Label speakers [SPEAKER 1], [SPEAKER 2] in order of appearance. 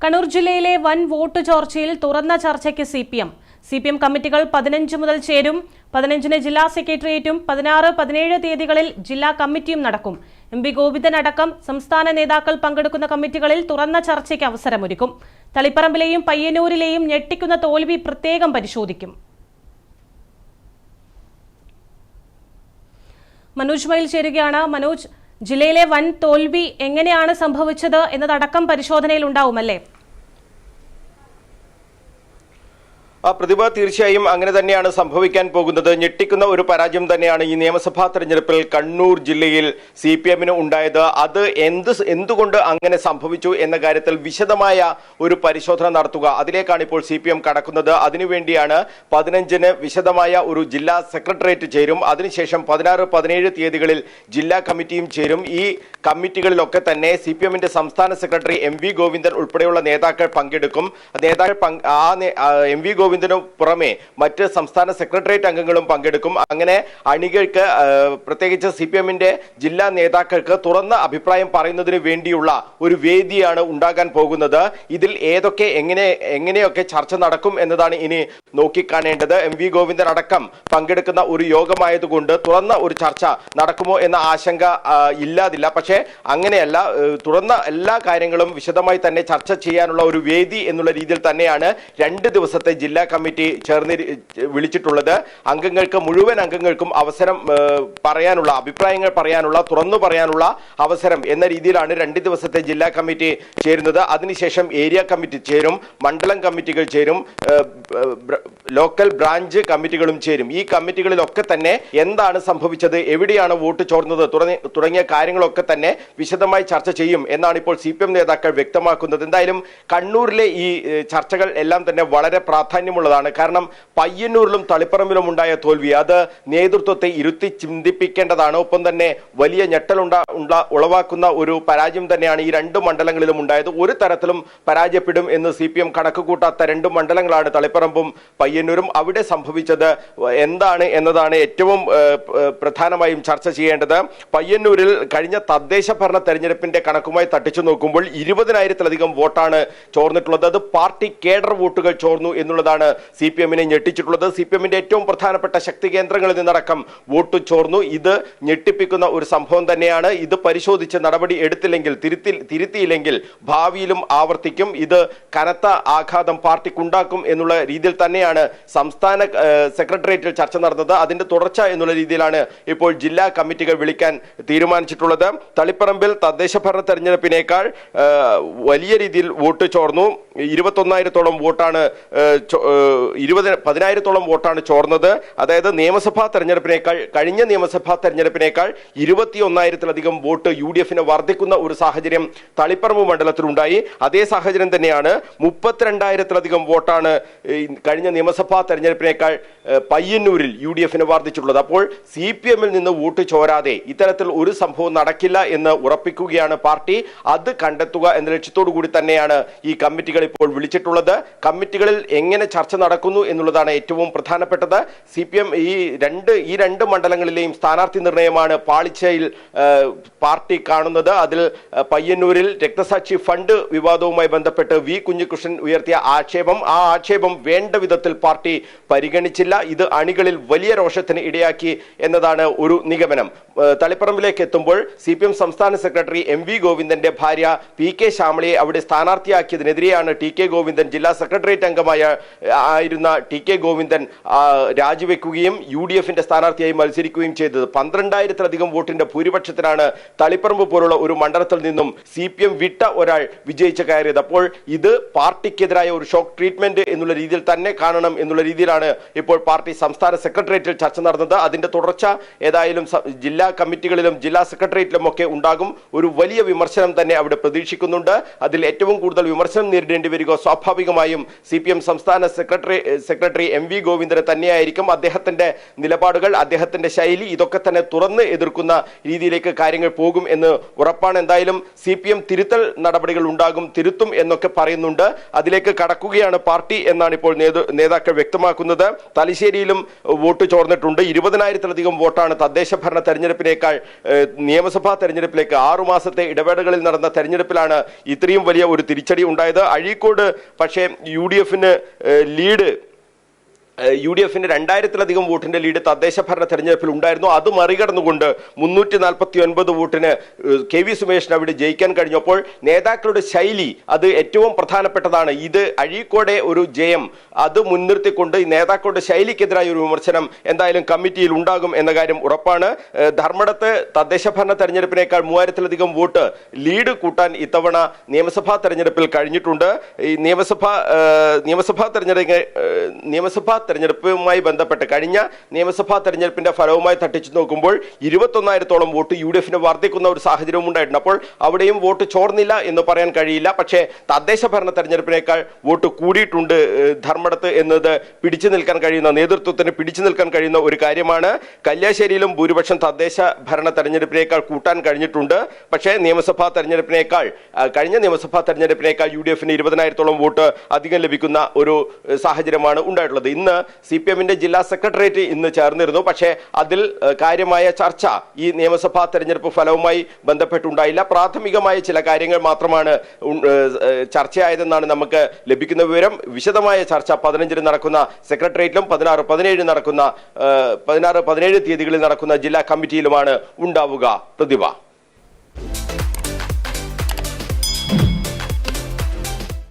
[SPEAKER 1] കണ്ണൂർ ജില്ലയിലെ വൻ വോട്ട് ചോർച്ചയിൽ തുറന്ന ചർച്ചയ്ക്ക് സിപിഎം കമ്മിറ്റികൾ 15 മുതൽ ചേരും. 15-ന് ജില്ലാ സെക്രട്ടേറിയറ്റും 16, 17 തീയതികളിൽ ജില്ലാ കമ്മിറ്റിയും നടക്കും. MP ഗോവിന്ദൻ അടക്കം സംസ്ഥാന നേതാക്കൾ പങ്കെടുക്കുന്ന കമ്മിറ്റികളിൽ തുറന്ന ചർച്ചയ്ക്ക് അവസരമൊരുക്കും. തളിപ്പറമ്പിലെയും പയ്യന്നൂരിലെയും ഞെട്ടിക്കുന്ന തോൽവി പ്രത്യേകം പരിശോധിക്കും. മനോജ് മയിൽ ചേരുകയാണ്. മനോജ്, ജില്ലയിലെ വൻ തോൽവി എങ്ങനെയാണ് സംഭവിച്ചത് എന്നതടക്കം പരിശോധനയിൽ ഉണ്ടാവുമല്ലേ?
[SPEAKER 2] പ്രതിഭ, തീർച്ചയായും അങ്ങനെ തന്നെയാണ് സംഭവിക്കാൻ പോകുന്നത്. ഞെട്ടിക്കുന്ന ഒരു പരാജയം തന്നെയാണ് ഈ നിയമസഭാ തെരഞ്ഞെടുപ്പിൽ കണ്ണൂർ ജില്ലയിൽ CPM-ന് ഉണ്ടായത്. അത് എന്തുകൊണ്ട് അങ്ങനെ സംഭവിച്ചു എന്ന കാര്യത്തിൽ വിശദമായ ഒരു പരിശോധന നടത്തുക, അതിലേക്കാണ് ഇപ്പോൾ CPM കടക്കുന്നത്. അതിനുവേണ്ടിയാണ് 15-ന് വിശദമായ ഒരു ജില്ലാ സെക്രട്ടേറിയറ്റ് ചേരും. അതിനുശേഷം 16, 17 തീയതികളിൽ ജില്ലാ കമ്മിറ്റിയും ചേരും. ഈ കമ്മിറ്റികളിലൊക്കെ തന്നെ CPM-ന്റെ സംസ്ഥാന സെക്രട്ടറി MV ഗോവിന്ദൻ ഉൾപ്പെടെയുള്ള നേതാക്കൾ പങ്കെടുക്കും. MV ഗോവിന്ദനു പുറമെ മറ്റ് സംസ്ഥാന സെക്രട്ടേറിയറ്റ് അംഗങ്ങളും പങ്കെടുക്കും. അങ്ങനെ അണികൾക്ക്, പ്രത്യേകിച്ച് CPM-ന്റെ ജില്ലാ നേതാക്കൾക്ക് തുറന്ന അഭിപ്രായം പറയുന്നതിന് വേണ്ടിയുള്ള ഒരു വേദിയാണ് ഉണ്ടാകാൻ പോകുന്നത്. ഇതിൽ എങ്ങനെയൊക്കെ ചർച്ച നടക്കും എന്നതാണ് ഇനി നോക്കിക്കാണേണ്ടത്. MV ഗോവിന്ദൻ അടക്കം പങ്കെടുക്കുന്ന ഒരു യോഗമായതുകൊണ്ട് തുറന്ന ഒരു ചർച്ച നടക്കുമോ എന്ന ആശങ്ക ഇല്ലാതില്ല. പക്ഷേ അങ്ങനെയല്ല, തുറന്ന എല്ലാ കാര്യങ്ങളും വിശദമായി തന്നെ ചർച്ച ചെയ്യാനുള്ള ഒരു വേദി എന്നുള്ള രീതിയിൽ തന്നെയാണ് 2 ദിവസത്തെ ജില്ലാ കമ്മിറ്റി വിളിച്ചിട്ടുള്ളത്. മുഴുവൻ അംഗങ്ങൾക്കും അവസരം പറയാനുള്ള, അഭിപ്രായങ്ങൾ പറയാനുള്ള, തുറന്നു പറയാനുള്ള അവസരം എന്ന രീതിയിലാണ് 2 ദിവസത്തെ ജില്ലാ കമ്മിറ്റി ചേരുന്നത്. അതിനുശേഷം ഏരിയ കമ്മിറ്റി ചേരും, മണ്ഡലം കമ്മിറ്റികൾ ചേരും, ലോക്കൽ ബ്രാഞ്ച് കമ്മിറ്റികളും ചേരും. ഈ കമ്മിറ്റികളിലൊക്കെ തന്നെ എന്താണ് സംഭവിച്ചത്, എവിടെയാണ് വോട്ട് ചോർന്നത് തുടങ്ങിയ കാര്യങ്ങളൊക്കെ തന്നെ വിശദമായി ചർച്ച ചെയ്യും എന്നാണ് ഇപ്പോൾ CPM നേതാക്കൾ വ്യക്തമാക്കുന്നത്. എന്തായാലും കണ്ണൂരിലെ ഈ ചർച്ചകൾ എല്ലാം തന്നെ വളരെ പ്രാധാന്യമുള്ളതാണ്. കാരണം പയ്യന്നൂരിലും തളിപ്പറമ്പിലും ഉണ്ടായ തോൽവി അത് നേതൃത്വത്തെ ഇരുത്തി ചിന്തിപ്പിക്കേണ്ടതാണ്. ഒപ്പം തന്നെ വലിയ ഉളവാക്കുന്ന ഒരു പരാജയം തന്നെയാണ് ഈ 2 മണ്ഡലങ്ങളിലും ഉണ്ടായത്. ഒരു തരത്തിലും പരാജയപ്പെടും എന്ന് CPM കണക്ക് കൂട്ടാത്ത 2 മണ്ഡലങ്ങളാണ് തളിപ്പറമ്പും പയ്യന്നൂരും. അവിടെ സംഭവിച്ചത് എന്താണ് എന്നതാണ് ഏറ്റവും പ്രധാനമായും ചർച്ച ചെയ്യേണ്ടത്. പയ്യന്നൂരിൽ കഴിഞ്ഞ തദ്ദേശ ഭരണ തെരഞ്ഞെടുപ്പിന്റെ കണക്കുമായി തട്ടിച്ചു നോക്കുമ്പോൾ 20,000-ലധികം വോട്ടാണ് ചോർന്നിട്ടുള്ളത്. അത് പാർട്ടി കേഡർ വോട്ടുകൾ ചോർന്നു എന്നുള്ളതാണ് CPM-നെ ഞെട്ടിച്ചിട്ടുള്ളത്. CPM-ന്റെ ഏറ്റവും പ്രധാനപ്പെട്ട ശക്തി കേന്ദ്രങ്ങളിൽ നിന്നടക്കം വോട്ട് ചോർന്നു. ഇത് ഞെട്ടിപ്പിക്കുന്ന ഒരു സംഭവം തന്നെയാണ്. ഇത് പരിശോധിച്ച് നടപടി എടുത്തില്ലെങ്കിൽ, തിരുത്തിയില്ലെങ്കിൽ ഭാവിയിലും ആവർത്തിക്കും. ഇത് കനത്ത ആഘാതം പാർട്ടിക്കുണ്ടാക്കും എന്നുള്ള രീതിയിൽ തന്നെയാണ് സംസ്ഥാന സെക്രട്ടേറിയറ്റിൽ ചർച്ച നടന്നത്. അതിന്റെ തുടർച്ച എന്നുള്ള രീതിയിലാണ് ഇപ്പോൾ ജില്ലാ കമ്മിറ്റികൾ വിളിക്കാൻ തീരുമാനിച്ചിട്ടുള്ളത്. തളിപ്പറമ്പിൽ തദ്ദേശ ഭരണ തെരഞ്ഞെടുപ്പിനേക്കാൾ വലിയ രീതിയിൽ വോട്ട് ചോർന്നു. 21,000-ഓളം വോട്ടാണ് 10,000-ഓളം വോട്ടാണ് ചോർന്നത്. അതായത് കഴിഞ്ഞ നിയമസഭാ തെരഞ്ഞെടുപ്പിനേക്കാൾ 21,000-ലധികം വോട്ട് UDF-ന് വർദ്ധിക്കുന്ന ഒരു സാഹചര്യം തളിപ്പറമ്പ് മണ്ഡലത്തിലുണ്ടായി. അതേ സാഹചര്യം തന്നെയാണ് 32,000-ലധികം വോട്ടാണ് കഴിഞ്ഞ നിയമസഭാ തെരഞ്ഞെടുപ്പിനേക്കാൾ പയ്യന്നൂരിൽ UDF-ന് വർദ്ധിച്ചിട്ടുള്ളത്. അപ്പോൾ CPM-ൽ നിന്ന് വോട്ട് ചോരാതെ ഇത്തരത്തിൽ ഒരു സംഭവം നടക്കില്ല എന്ന് ഉറപ്പിക്കുകയാണ് പാർട്ടി. അത് കണ്ടെത്തുക എന്ന ലക്ഷ്യത്തോടു കൂടി തന്നെയാണ് ഈ കമ്മിറ്റികൾ ഇപ്പോൾ വിളിച്ചിട്ടുള്ളത്. കമ്മിറ്റികളിൽ എങ്ങനെ ചർച്ച നടക്കുന്നു എന്നുള്ളതാണ് ഏറ്റവും പ്രധാനപ്പെട്ടത്. CPM ഈ രണ്ട് മണ്ഡലങ്ങളിലെയും സ്ഥാനാർത്ഥി നിർണയമാണ് പാളിച്ചയിൽ പാർട്ടി കാണുന്നത്. അതിൽ പയ്യന്നൂരിൽ രക്തസാക്ഷി ഫണ്ട് വിവാദവുമായി ബന്ധപ്പെട്ട് V കുഞ്ഞികൃഷ്ണൻ ഉയർത്തിയ ആ ആക്ഷേപം വേണ്ട വിധത്തിൽ പാർട്ടി പരിഗണിച്ചില്ല. ഇത് അണികളിൽ വലിയ രോഷത്തിന് ഇടയാക്കി എന്നതാണ് ഒരു നിഗമനം. തളിപ്പറമ്പിലേക്ക് എത്തുമ്പോൾ CPM സംസ്ഥാന സെക്രട്ടറി MV ഗോവിന്ദന്റെ ഭാര്യ PK ശ്യാമളയെ അവിടെ സ്ഥാനാർത്ഥിയാക്കിയതിനെതിരെയാണ് TK ഗോവിന്ദൻ, ജില്ലാ സെക്രട്ടേറിയറ്റ് അംഗമായിരുന്ന TK ഗോവിന്ദൻ രാജിവെക്കുകയും UDF-ന്റെ സ്ഥാനാർത്ഥിയായി മത്സരിക്കുകയും ചെയ്തത്. 12,000-ലധികം വോട്ടിന്റെ ഭൂരിപക്ഷത്തിനാണ് തളിപ്പറമ്പ് പോലുള്ള ഒരു മണ്ഡലത്തിൽ നിന്നും CPM വിട്ട ഒരാൾ വിജയിച്ച് കയറിയത്. അപ്പോൾ ഇത് പാർട്ടിക്കെതിരായ ഒരു ഷോക്ക് ട്രീറ്റ്മെന്റ് എന്നുള്ള രീതിയിൽ തന്നെ കാണണം എന്നുള്ള രീതിയിലാണ് ഇപ്പോൾ പാർട്ടി സംസ്ഥാന സെക്രട്ടേറിയറ്റിൽ ചർച്ച നടന്നത്. അതിന്റെ തുടർച്ച ഏതായാലും ജില്ലാ കമ്മിറ്റികളിലും ജില്ലാ സെക്രട്ടേറിയറ്റിലും ഒക്കെ ഉണ്ടാകും. ഒരു വലിയ വിമർശനം തന്നെ അവിടെ പ്രതീക്ഷിക്കുന്നുണ്ട്. അതിൽ ഏറ്റവും കൂടുതൽ വിമർശനം നേരിടേണ്ടി വരിക സ്വാഭാവികമായും CPM സംസ്ഥാന സെക്രട്ടറി MV ഗോവിന്ദന് തന്നെയായിരിക്കും. അദ്ദേഹത്തിന്റെ നിലപാടുകൾ, അദ്ദേഹത്തിന്റെ ശൈലി ഇതൊക്കെ തന്നെ തുറന്ന് എതിർക്കുന്ന രീതിയിലേക്ക് കാര്യങ്ങൾ പോകും എന്ന് ഉറപ്പാണ്. എന്തായാലും CPM തിരുത്തൽ നടപടികൾ ഉണ്ടാകും, തിരുത്തും എന്നൊക്കെ പറയുന്നുണ്ട്. അതിലേക്ക് കടക്കുകയാണ് പാർട്ടി എന്നാണ് ഇപ്പോൾ നേതാക്കൾ വ്യക്തമാക്കുന്നത്. തലശ്ശേരിയിലും വോട്ട് ചോർന്നിട്ടുണ്ട്. 20,000-ലധികം വോട്ടാണ് തദ്ദേശ ഭരണ തെരഞ്ഞെടുപ്പിനേക്കാൾ നിയമസഭാ തെരഞ്ഞെടുപ്പിലേക്ക് 6 മാസത്തെ ഇടവേളകളിൽ നടന്ന തെരഞ്ഞെടുപ്പിലാണ് ഇത്രയും വലിയ ഒരു തിരിച്ചടി ഉണ്ടായത്. അഴീക്കോട് പക്ഷേ UDFന് ലീഡ് 2,000-ലധികം വോട്ടിന്റെ ലീഡ് തദ്ദേശ ഭരണ തെരഞ്ഞെടുപ്പിൽ ഉണ്ടായിരുന്നു. അത് മറികടന്നുകൊണ്ട് 349 വോട്ടിന് KV സുമേഷിന് അവിടെ ജയിക്കാൻ കഴിഞ്ഞപ്പോൾ നേതാക്കളുടെ ശൈലി അത് ഏറ്റവും പ്രധാനപ്പെട്ടതാണ്. ഇത് അഴീക്കോടെ ഒരു ജയം അത് മുൻനിർത്തിക്കൊണ്ട് നേതാക്കളുടെ ശൈലിക്കെതിരായ ഒരു വിമർശനം എന്തായാലും കമ്മിറ്റിയിൽ ഉണ്ടാകും എന്ന കാര്യം ഉറപ്പാണ്. ധർമ്മടത്ത് തദ്ദേശ ഭരണ തെരഞ്ഞെടുപ്പിനേക്കാൾ 3,000-ലധികം വോട്ട് ലീഡ് കൂട്ടാൻ ഇത്തവണ നിയമസഭാ തെരഞ്ഞെടുപ്പിൽ കഴിഞ്ഞിട്ടുണ്ട്. ഈ നിയമസഭാ തെരഞ്ഞെടുപ്പുമായി ബന്ധപ്പെട്ട് കഴിഞ്ഞ നിയമസഭാ തെരഞ്ഞെടുപ്പിന്റെ ഫലവുമായി തട്ടിച്ചു നോക്കുമ്പോൾ 21,000-ഓളം വോട്ട് UDFന് വർദ്ധിക്കുന്ന ഒരു സാഹചര്യവും ഉണ്ടായിട്ടുണ്ട്. അപ്പോൾ അവിടെയും വോട്ട് ചോർന്നില്ല എന്ന് പറയാൻ കഴിയില്ല. പക്ഷേ തദ്ദേശ ഭരണ തെരഞ്ഞെടുപ്പിനേക്കാൾ വോട്ട് കൂടിയിട്ടുണ്ട് ധർമ്മടത്ത് എന്നത് പിടിച്ചു നിൽക്കാൻ കഴിയുന്ന നേതൃത്വത്തിന് പിടിച്ചു നിൽക്കാൻ കഴിയുന്ന ഒരു കാര്യമാണ്. കല്യാശ്ശേരിയിലും ഭൂരിപക്ഷം തദ്ദേശ ഭരണ തെരഞ്ഞെടുപ്പിനേക്കാൾ കൂട്ടാൻ കഴിഞ്ഞിട്ടുണ്ട്. പക്ഷേ കഴിഞ്ഞ നിയമസഭാ തെരഞ്ഞെടുപ്പിനേക്കാൾ UDFന് 20,000-ഓളം വോട്ട് അധികം ലഭിക്കുന്ന ഒരു സാഹചര്യമാണ് ഉണ്ടായിട്ടുള്ളത്. ഇന്ന് CPMന്റെ ജില്ലാ സെക്രട്ടേറിയറ്റ് ഇന്ന് ചേർന്നിരുന്നു. പക്ഷേ അതിൽ കാര്യമായ ചർച്ച ഈ നിയമസഭാ തെരഞ്ഞെടുപ്പ് ഫലവുമായി ബന്ധപ്പെട്ടുണ്ടായില്ല. പ്രാഥമികമായ ചില കാര്യങ്ങൾ മാത്രമാണ് ചർച്ചയായതെന്നാണ് നമുക്ക് ലഭിക്കുന്ന വിവരം. വിശദമായ ചർച്ച 15-ന് നടക്കുന്ന സെക്രട്ടേറിയറ്റിലും 16-17 തീയതികളിൽ നടക്കുന്ന ജില്ലാ കമ്മിറ്റിയിലുമാണ് ഉണ്ടാവുക. പ്രതിഭ.